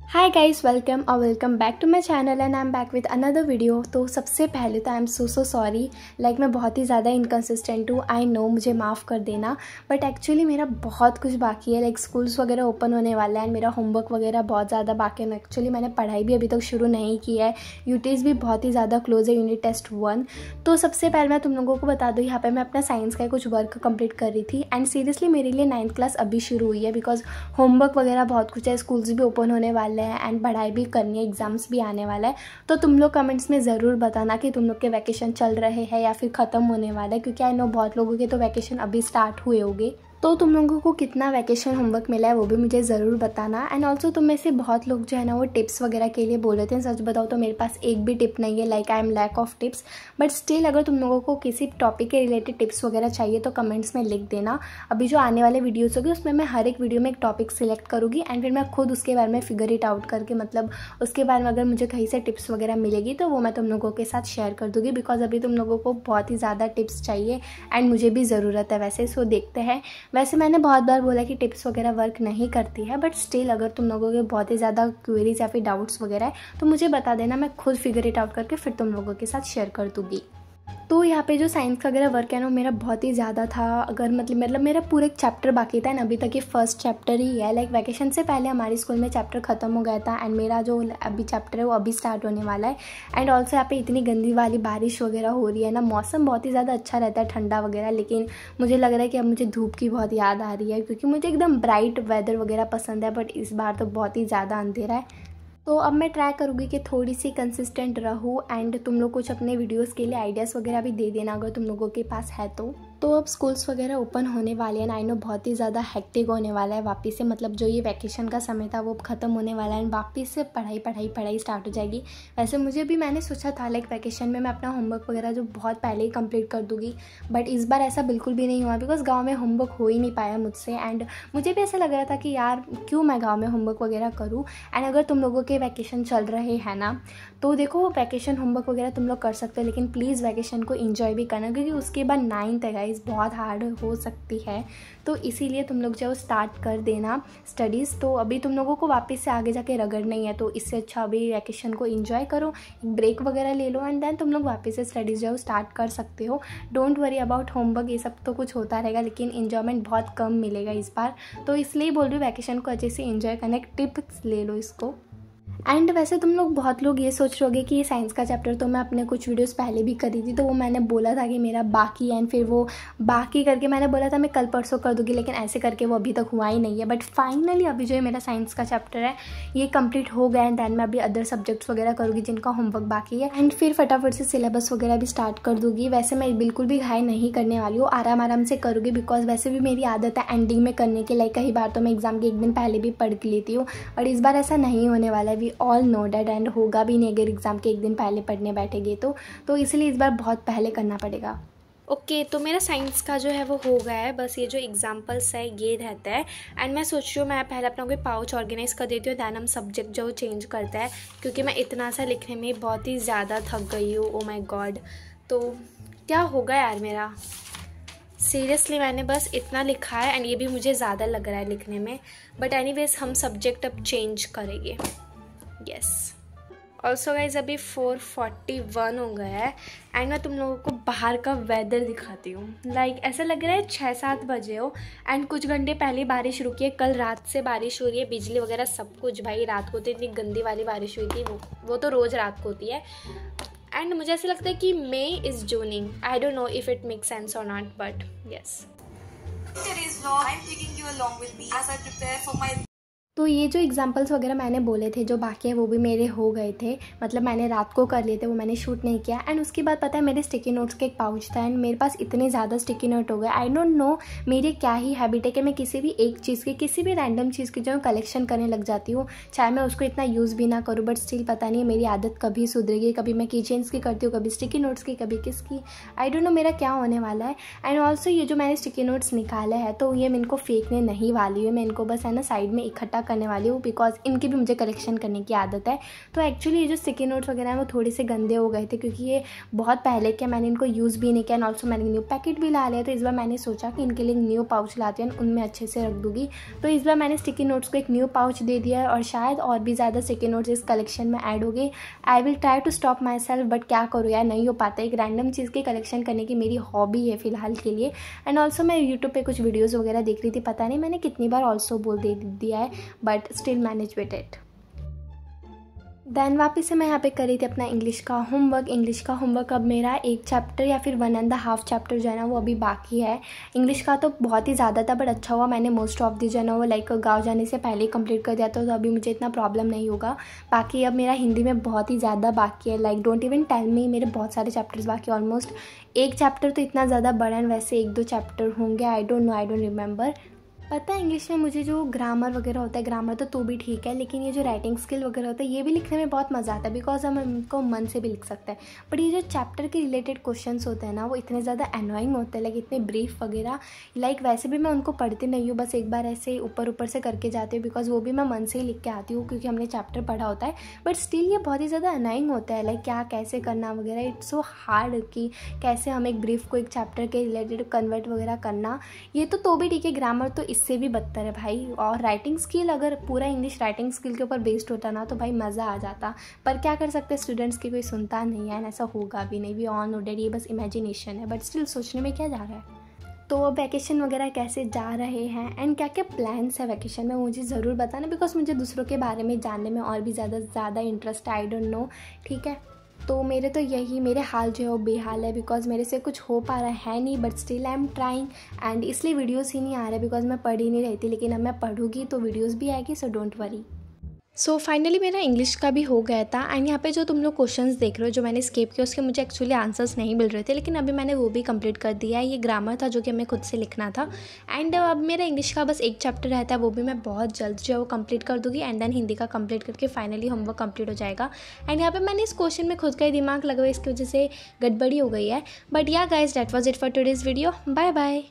हाय guys, welcome और welcome back to my channel and I am back with another video. तो सबसे पहले तो I am so sorry, like मैं बहुत ही ज़्यादा इनकन्सिस्टेंट हूँ। आई नो, मुझे माफ़ कर देना। बट एक्चुअली मेरा बहुत कुछ बाकी है, लाइक स्कूल्स वगैरह ओपन होने वाला है एंड मेरा होमवर्क वगैरह बहुत ज़्यादा बाकी है। एक्चुअली मैंने पढ़ाई भी अभी तक शुरू नहीं की है। यूटीज भी बहुत ही ज़्यादा क्लोज है, यूनिट टेस्ट 1। तो सबसे पहले मैं तुम लोगों को बता दूँ, यहाँ पर मैं अपना साइंस का कुछ वर्क कंप्लीट कर रही थी एंड सीरियसली मेरे लिए 9th क्लास अभी शुरू हुई है बिकॉज होमवर्क वगैरह बहुत कुछ है, स्कूल्स भी ओपन होने वाले हैं एंड पढ़ाई भी करनी है, एग्जाम्स भी आने वाला है। तो तुम लोग कमेंट्स में ज़रूर बताना कि तुम लोग के वैकेशन चल रहे हैं या फिर ख़त्म होने वाला है, क्योंकि आई नो बहुत लोगों के तो वैकेशन अभी स्टार्ट हुए होंगे। तो तुम लोगों को कितना वैकेशन होमवर्क मिला है वो भी मुझे ज़रूर बताना। एंड ऑल्सो तुम में से बहुत लोग जो है ना वो टिप्स वगैरह के लिए बोल रहे थे। सच बताओ तो मेरे पास एक भी टिप नहीं है, like I am lack of tips. But still अगर तुम लोगों को किसी टॉपिक के रिलेटेड टिप्स वगैरह चाहिए तो कमेंट्स में लिख देना। अभी जो आने वाले वीडियोज़ होगी उसमें मैं हर एक वीडियो में एक टॉपिक सिलेक्ट करूँगी एंड फिर मैं खुद उसके बारे में फिगर इट आउट करके, मतलब उसके बारे में अगर मुझे कहीं से टिप्स वगैरह मिलेगी तो वो मैं तुम लोगों के साथ शेयर कर दूँगी। बिकॉज अभी तुम लोगों को बहुत ही ज़्यादा टिप्स चाहिए एंड मुझे भी ज़रूरत है वैसे। सो देखते हैं। वैसे मैंने बहुत बार बोला कि टिप्स वगैरह वर्क नहीं करती है, बट स्टिल अगर तुम लोगों के बहुत ही ज़्यादा क्वेरीज या फिर डाउट्स वगैरह है तो मुझे बता देना, मैं खुद फिगर इट आउट करके फिर तुम लोगों के साथ शेयर कर दूँगी। तो यहाँ पे जो साइंस का वगैरह वर्क है ना मेरा बहुत ही ज़्यादा था। अगर मतलब मेरा पूरा एक चैप्टर बाकी था एंड अभी तक ये फर्स्ट चैप्टर ही है। लाइक वैकेशन से पहले हमारे स्कूल में चैप्टर ख़त्म हो गया था एंड मेरा जो अभी चैप्टर है वो अभी स्टार्ट होने वाला है। एंड ऑल्सो यहाँ पे इतनी गंदी वाली बारिश वगैरह हो रही है ना, मौसम बहुत ही ज़्यादा अच्छा रहता है, ठंडा वगैरह, लेकिन मुझे लग रहा है कि अब मुझे धूप की बहुत याद आ रही है, क्योंकि मुझे एकदम ब्राइट वेदर वगैरह पसंद है। बट इस बार तो बहुत ही ज़्यादा अंधेरा है। तो अब मैं ट्राई करूँगी कि थोड़ी सी कंसिस्टेंट रहूँ एंड तुम लोग कुछ अपने वीडियोस के लिए आइडियाज़ वगैरह भी दे देना अगर तुम लोगों के पास है तो अब स्कूल्स वगैरह ओपन होने वाले हैं। आई नो बहुत ही ज़्यादा हेक्टिक होने वाला है वापस से, मतलब जो ये वैकेशन का समय था वो ख़त्म होने वाला है एंड वापस से पढ़ाई स्टार्ट हो जाएगी। वैसे मुझे भी मैंने सोचा था लाइक वैकेशन में मैं अपना होमवर्क वगैरह जो बहुत पहले ही कंप्लीट कर दूँगी, बट इस बार ऐसा बिल्कुल भी नहीं हुआ बिकॉज गाँव में होमवर्क हो ही नहीं पाया मुझसे। एंड मुझे भी ऐसा लग रहा था कि यार क्यों मैं गाँव में होमवर्क वगैरह करूँ। एंड अगर तुम लोगों के वैकेशन चल रहे हैं ना तो देखो, वैकेशन होमवर्क वगैरह तुम लोग कर सकते हो, लेकिन प्लीज़ वैकेशन को एंजॉय भी करना, क्योंकि उसके बाद 9th है गाइस, बहुत हार्ड हो सकती है। तो इसीलिए तुम लोग जो स्टार्ट कर देना स्टडीज़। तो अभी तुम लोगों को वापस से आगे जाके रगड़ना ही है, तो इससे अच्छा अभी वैकेशन को एंजॉय करो, एक ब्रेक वगैरह ले लो एंड देन तुम लोग वापस से स्टडीज़ जो स्टार्ट कर सकते हो। डोंट वरी अबाउट होमवर्क, ये सब तो कुछ होता रहेगा लेकिन इन्जॉयमेंट बहुत कम मिलेगा इस बार। तो इसलिए बोल रही हूँ वैकेशन को अच्छे से एंजॉय करना, एक टिप्स ले लो इसको। एंड वैसे तुम लोग बहुत लोग ये सोच रहे होगे कि ये साइंस का चैप्टर तो मैं अपने कुछ वीडियोस पहले भी करी थी, तो वो मैंने बोला था कि मेरा बाकी है एंड फिर वो बाकी करके मैंने बोला था मैं कल परसों कर दूँगी, लेकिन ऐसे करके वो अभी तक हुआ ही नहीं है। बट फाइनली अभी जो है मेरा साइंस का चैप्टर है ये कंप्लीट हो गया एंड दैन मैं अभी अदर सब्जेक्ट्स वगैरह करूँगी जिनका होमवर्क बाकी है एंड फिर फटाफट से सिलेबस वगैरह भी स्टार्ट कर दूँगी। वैसे मैं बिल्कुल भी घाई नहीं करने वाली हूँ, आराम से करूँगी बिकॉज वैसे भी मेरी आदत है एंडिंग में करने की। लाइक कई बार तो मैं एग्जाम के एक दिन पहले भी पढ़ लेती हूँ, बट इस बार ऐसा नहीं होने वाला है। We all know that, and होगा भी नहीं अगर एग्ज़ाम के एक दिन पहले पढ़ने बैठेंगे तो इसलिए इस बार बहुत पहले करना पड़ेगा। ओके तो मेरा साइंस का जो है वो हो गया है, बस ये जो एग्जाम्पल्स है ये रहता है। एंड मैं सोच रही हूँ मैं पहले अपना कोई पाउच ऑर्गेनाइज कर देती हूँ, दैन हम सब्जेक्ट जो चेंज करता है, क्योंकि मैं इतना सा लिखने में बहुत ही ज़्यादा थक गई हूँ। ओ माय गॉड, तो क्या होगा यार मेरा, सीरियसली मैंने बस इतना लिखा है एंड ये भी मुझे ज़्यादा लग रहा है लिखने में। बट एनीवेज हम सब्जेक्ट अब चेंज करेंगे। यस ऑल्सो गाइज अभी 4:41 हो गया है एंड मैं तुम लोगों को बाहर का वेदर दिखाती हूँ। लाइक ऐसा लग रहा है 6-7 बजे हो एंड कुछ घंटे पहले बारिश रुकी है। कल रात से बारिश हो रही है, बिजली वगैरह सब कुछ। भाई रात को तो इतनी गंदी वाली बारिश हुई थी, वो तो रोज़ रात को होती है। एंड मुझे ऐसा लगता है कि मे इज़ जूनिंग, I don't know if it make sense और नॉट, बट यस। तो ये जो एग्जाम्पल्स वगैरह मैंने बोले थे जो बाकी हैं वो भी मेरे हो गए थे, मतलब मैंने रात को कर लिए थे, वो मैंने शूट नहीं किया। एंड उसके बाद पता है मेरे स्टिकी नोट्स का एक पाउच था एंड मेरे पास इतने ज़्यादा स्टिकी नोट हो गए। आई डोंट नो मेरी क्या ही हैबिट है कि मैं किसी भी एक चीज़ की, किसी भी रैंडम चीज़ की जो कलेक्शन करने लग जाती हूँ, चाहे मैं उसको इतना यूज़ भी ना करूँ, बट स्टिल पता नहीं मेरी आदत कभी सुधरेगी। कभी मैं कीचेन्स की करती हूँ, कभी स्टिकी नोट्स की, कभी किसकी, आई डोंट नो मेरा क्या होने वाला है। एंड ऑल्सो ये जो मैंने स्टिकी नोट्स निकाले हैं तो ये मैं इनको फेंकने नहीं वाली हूँ, मैं इनको बस है ना साइड में इकट्ठा करने करने वाली हूँ बिकॉज इनकी भी मुझे कलेक्शन करने की आदत है। तो एक्चुअली ये जो स्टिकी नोट्स वगैरह हैं वो थोड़े से गंदे हो गए थे क्योंकि ये बहुत पहले के, मैंने इनको यूज़ भी नहीं किया एंड ऑल्सो मैंने न्यू पैकेट भी ला लिया। तो इस बार मैंने सोचा कि इनके लिए न्यू पाउच लाती हूँ, उनमें अच्छे से रख दूँगी। तो इस बार मैंने स्टिकी नोट्स को एक न्यू पाउच दे दिया है और शायद और भी ज़्यादा स्टिकी नोट्स इस कलेक्शन में ऐड हो गए। I will try to stop myself, but क्या करूँ यार, नहीं हो पाता। एक रैंडम चीज़ की कलेक्शन करने की मेरी हॉबी है फ़िलहाल के लिए। एंड ऑल्सो मैं यूट्यूब पे कुछ वीडियोस वगैरह देख रही थी, पता नहीं मैंने कितनी बार ऑल्सो बोल दे दिया है, but still manage with it. Then वापस से मैं यहाँ पे कर रही थी अपना इंग्लिश का होमवर्क। अब मेरा एक चैप्टर या फिर 1.5 चैप्टर जो है ना वो अभी बाकी है। इंग्लिश का तो बहुत ही ज़्यादा था, बट अच्छा हुआ मैंने मोस्ट ऑफ दी जो है ना वो लाइक गाँव जाने से पहले ही कंप्लीट कर दिया था, तो अभी मुझे इतना प्रॉब्लम नहीं होगा। बाकी अब मेरा हिंदी में बहुत ही ज़्यादा बाकी है, like don't even tell me, मेरे बहुत सारे चैप्टर्स बाकी, ऑलमोस्ट एक चैप्टर तो इतना ज़्यादा बड़ा है, वैसे 1-2 चैप्टर होंगे, आई don't no, I don't remember. पता है इंग्लिश में मुझे जो ग्रामर वगैरह होता है, ग्रामर तो भी ठीक है, लेकिन ये जो राइटिंग स्किल वगैरह होता है ये भी लिखने में बहुत मज़ा आता है बिकॉज हम इनको मन से भी लिख सकते हैं। बट ये जो चैप्टर के रिलेटेड क्वेश्चंस होते हैं ना वो इतने ज़्यादा एनोइंग होते हैं, लाइक इतने ब्रीफ वगैरह, लाइक वैसे भी मैं उनको पढ़ती नहीं हूँ, बस एक बार ऐसे ऊपर से करके जाती हूँ बिकॉज वो भी मैं मन से ही लिख के आती हूँ क्योंकि हमने चैप्टर पढ़ा होता है। बट स्टिल ये बहुत ही ज़्यादा एनोइंग होता है, लाइक क्या कैसे करना वगैरह, इट्स सो हार्ड कि कैसे हम एक ब्रीफ को एक चैप्टर के रिलेटेड कन्वर्ट वगैरह करना। ये तो भी ठीक है, ग्रामर तो इससे भी बदतर है भाई। और राइटिंग स्किल, अगर पूरा इंग्लिश राइटिंग स्किल के ऊपर बेस्ड होता ना तो भाई मज़ा आ जाता, पर क्या कर सकते हैं, स्टूडेंट्स की कोई सुनता नहीं है, ऐसा होगा भी नहीं, वी ऑल नो दैट, ये बस इमेजिनेशन है, बट स्टिल सोचने में क्या जा रहा है। तो अब वैकेशन वगैरह कैसे जा रहे हैं एंड क्या क्या प्लान्स है वैकेशन में, मुझे ज़रूर बताना बिकॉज मुझे दूसरों के बारे में जानने में और भी ज़्यादा इंटरेस्ट है, आई डोंट नो, ठीक है। तो मेरे हाल जो है वो बेहाल है बिकॉज मेरे से कुछ हो पा रहा है नहीं, but still I am trying and इसलिए वीडियोस ही नहीं आ रहे बिकॉज मैं पढ़ ही नहीं रही थी, लेकिन अब मैं पढ़ूंगी तो वीडियोस भी आएगी, so don't worry. So finally मेरा इंग्लिश का भी हो गया था एंड यहाँ पे जो तुम लोग क्वेश्चंस देख रहे हो जो मैंने स्किप किया उसके मुझे एक्चुअली आंसर्स नहीं मिल रहे थे, लेकिन अभी मैंने वो भी कंप्लीट कर दिया है। ये ग्रामर था जो कि हमें खुद से लिखना था एंड अब मेरा इंग्लिश का बस एक चैप्टर रहता है, वो भी मैं बहुत जल्द जो है वो कंप्लीट कर दूँगी एंड देन हिंदी का कंप्लीट करके फाइनली होमवर्क कंप्लीट हो जाएगा। एंड यहाँ पर मैंने इस क्वेश्चन में खुद का ही दिमाग लगाया, इसकी वजह से गड़बड़ी हो गई है। But yeah guys, that was it for today's video, bye bye.